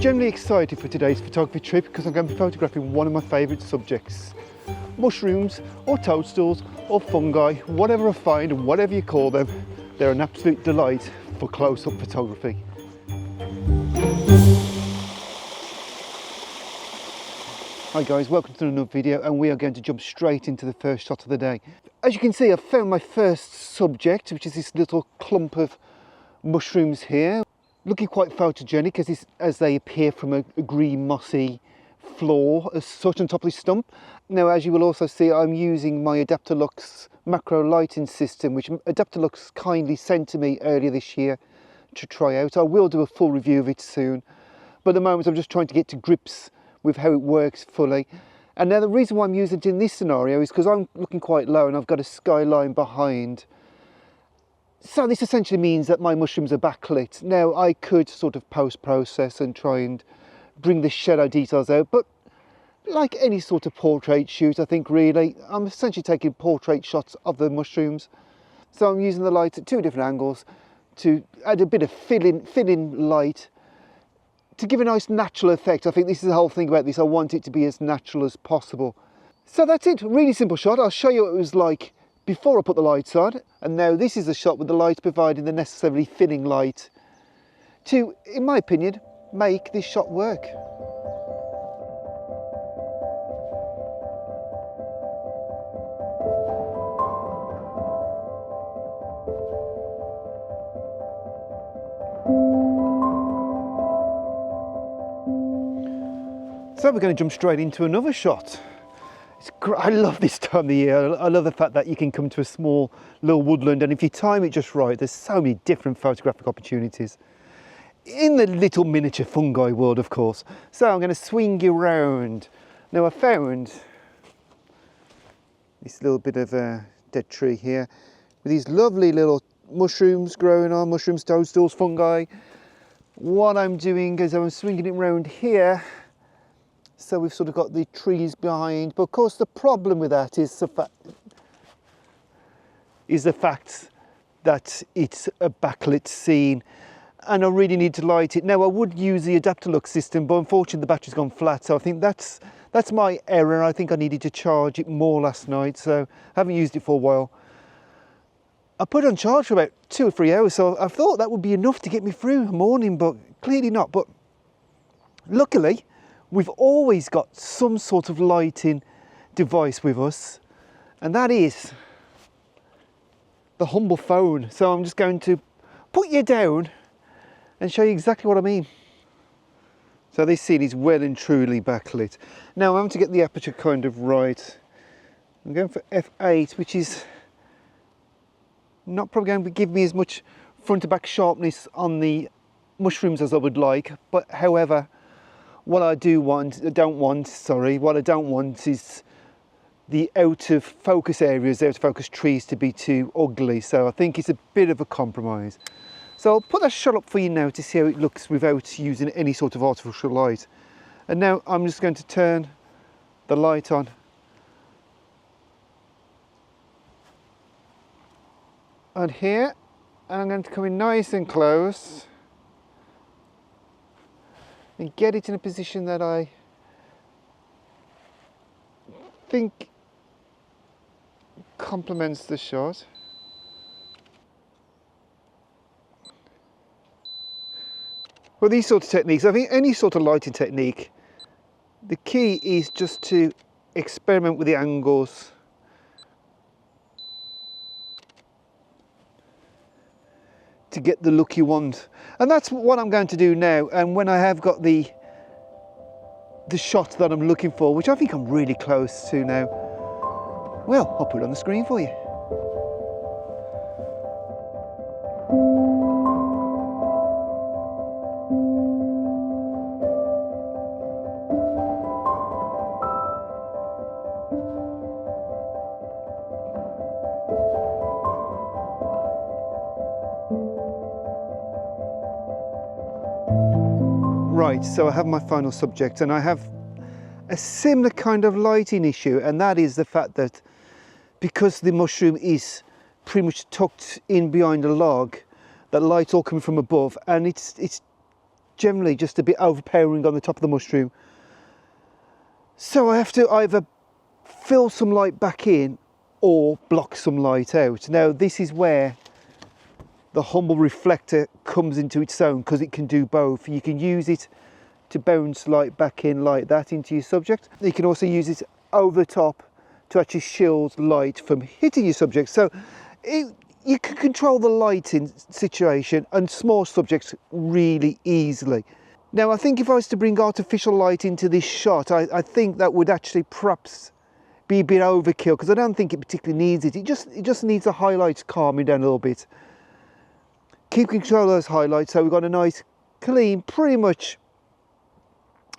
generally excited for today's photography trip because I'm going to be photographing one of my favourite subjects. Mushrooms or toadstools or fungi, whatever I find and whatever you call them, they're an absolute delight for close-up photography. Hi guys, welcome to another video, and we are going to jump straight into the first shot of the day. As you can see, I've found my first subject, which is this little clump of mushrooms here, looking quite photogenic as they appear from a green mossy floor as such on top of this stump. Now, as you will also see, I'm using my Adaptalux macro lighting system, which Adaptalux kindly sent to me earlier this year to try out. I will do a full review of it soon, but at the moment I'm just trying to get to grips with how it works fully. And now the reason why I'm using it in this scenario is because I'm looking quite low and I've got a skyline behind. So this essentially means that my mushrooms are backlit. Now I could sort of post-process and try and bring the shadow details out, but like any sort of portrait shoot, I think really, I'm essentially taking portrait shots of the mushrooms. So I'm using the light at two different angles to add a bit of fill-in light to give a nice natural effect. I think this is the whole thing about this. I want it to be as natural as possible. So that's it, really simple shot. I'll show you what it was like before I put the lights on. And now this is the shot with the lights providing the necessarily thinning light to, in my opinion, make this shot work. So we're going to jump straight into another shot. I love this time of the year. I love the fact that you can come to a small little woodland, and if you time it just right, there's so many different photographic opportunities in the little miniature fungi world, of course. So I'm going to swing you around. Now I found this little bit of a dead tree here with these lovely little mushrooms growing on, mushrooms, toadstools, fungi. What I'm doing is I'm swinging it around here. So we've sort of got the trees behind, but of course the problem with that is the fact that it's a backlit scene and I really need to light it. Now I would use the Adaptalux system, but unfortunately the battery's gone flat, so I think that's my error. I think I needed to charge it more last night, so I haven't used it for a while. I put it on charge for about 2 or 3 hours, so I thought that would be enough to get me through the morning, but clearly not. But luckily, we've always got some sort of lighting device with us, and that is the humble phone. So I'm just going to put you down and show you exactly what I mean. So this scene is well and truly backlit. Now I'm having to get the aperture kind of right. I'm going for f8, which is not probably going to give me as much front to back sharpness on the mushrooms as I would like, but however, what I don't want is the out of focus areas, the out of focus trees to be too ugly. So I think it's a bit of a compromise. So I'll put that shot up for you now to see how it looks without using any sort of artificial light. And now I'm just going to turn the light on. And here, and I'm going to come in nice and close and get it in a position that I think complements the shot. Well, these sort of techniques, I think any sort of lighting technique, the key is just to experiment with the angles. To get the look you want, and that's what I'm going to do now. And when I have got the shot that I'm looking for, which I think I'm really close to now, well, I'll put it on the screen for you. Right, so I have my final subject, and I have a similar kind of lighting issue, and that is the fact that because the mushroom is pretty much tucked in behind a log, that light's all coming from above, and it's generally just a bit overpowering on the top of the mushroom. So I have to either fill some light back in or block some light out. Now this is where the humble reflector comes into its own, because it can do both. You can use it to bounce light back in like that into your subject. You can also use it over the top to actually shield light from hitting your subject. So you can control the lighting situation and small subjects really easily. Now I think if I was to bring artificial light into this shot, I think that would actually perhaps be a bit overkill, because I don't think it particularly needs it. It just needs the highlights calming down a little bit. Keep control of those highlights, so we've got a nice, clean, pretty much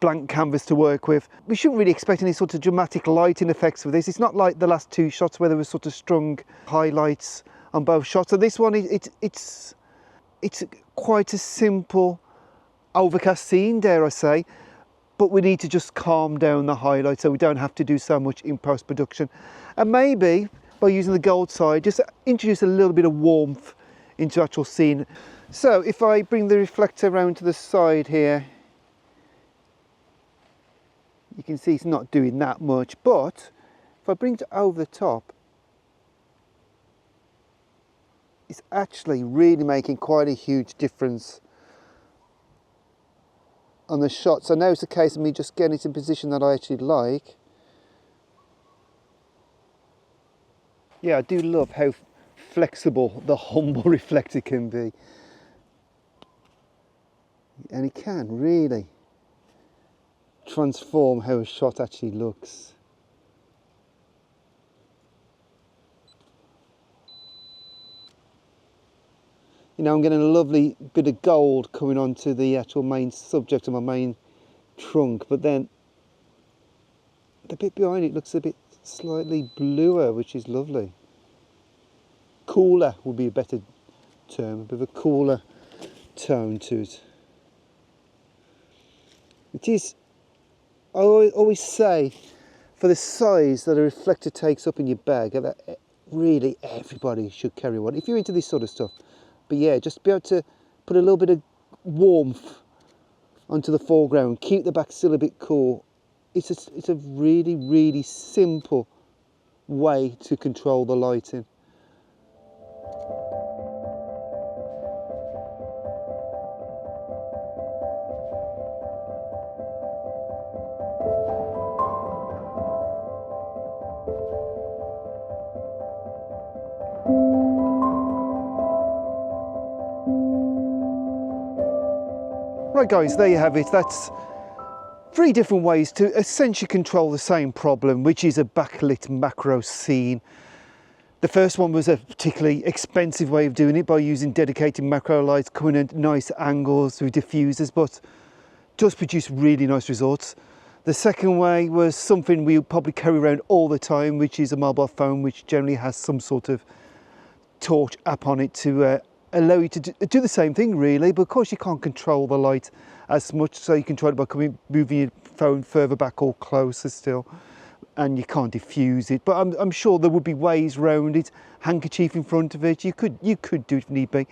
blank canvas to work with. We shouldn't really expect any sort of dramatic lighting effects with this. It's not like the last two shots where there was sort of strong highlights on both shots. So this one, it's quite a simple overcast scene, dare I say, but we need to just calm down the highlights so we don't have to do so much in post-production. And maybe by using the gold side, just introduce a little bit of warmth into actual scene. So if I bring the reflector around to the side here, you can see it's not doing that much, but if I bring it over the top, it's actually really making quite a huge difference on the shot. So now it's a case of me just getting it in position that I actually like. Yeah, I do love how flexible the humble reflector can be, and it can really transform how a shot actually looks. You know, I'm getting a lovely bit of gold coming onto the actual main subject of my main trunk, but then the bit behind it looks a bit slightly bluer, which is lovely. Cooler would be a better term, a bit of a cooler tone to it. It is, I always say, for the size that a reflector takes up in your bag, that really everybody should carry one if you're into this sort of stuff. But yeah, just be able to put a little bit of warmth onto the foreground, keep the back still a bit cool. It's a really, really simple way to control the lighting. Right guys, there you have it. That's 3 different ways to essentially control the same problem, which is a backlit macro scene. The first one was a particularly expensive way of doing it by using dedicated macro lights coming at nice angles with diffusers, but does produce really nice results. The second way was something we probably carry around all the time, which is a mobile phone, which generally has some sort of torch app on it to allow you to do the same thing really, but of course you can't control the light as much, so you can try it by moving your phone further back or closer still, and you can't diffuse it. But I'm sure there would be ways around it. Handkerchief in front of it, you could do it if need be.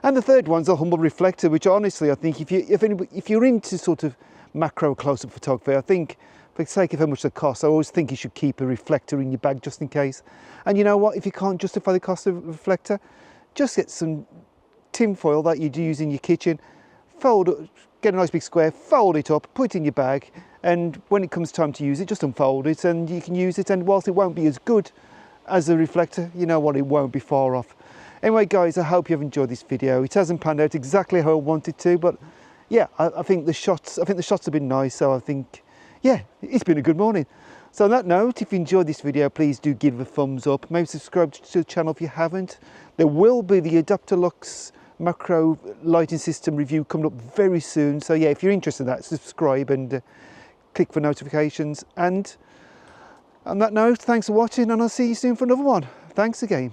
And the third one's a humble reflector, which honestly I think if you're into sort of macro close-up photography, I think for the sake of how much they cost, I always think you should keep a reflector in your bag just in case. And you know what, if you can't justify the cost of a reflector, just get some tin foil that you do use in your kitchen, get a nice big square, fold it up, put it in your bag, and when it comes time to use it, just unfold it and you can use it. And whilst it won't be as good as a reflector, you know what, it won't be far off. Anyway guys, I hope you have enjoyed this video. It hasn't panned out exactly how I wanted to, but yeah, I think the shots have been nice, so I think, yeah, it's been a good morning. So on that note, if you enjoyed this video, please do give it a thumbs up. Maybe subscribe to the channel if you haven't. There will be the Adaptalux macro lighting system review coming up very soon. So yeah, if you're interested in that, subscribe and click for notifications. And on that note, thanks for watching, and I'll see you soon for another one. Thanks again.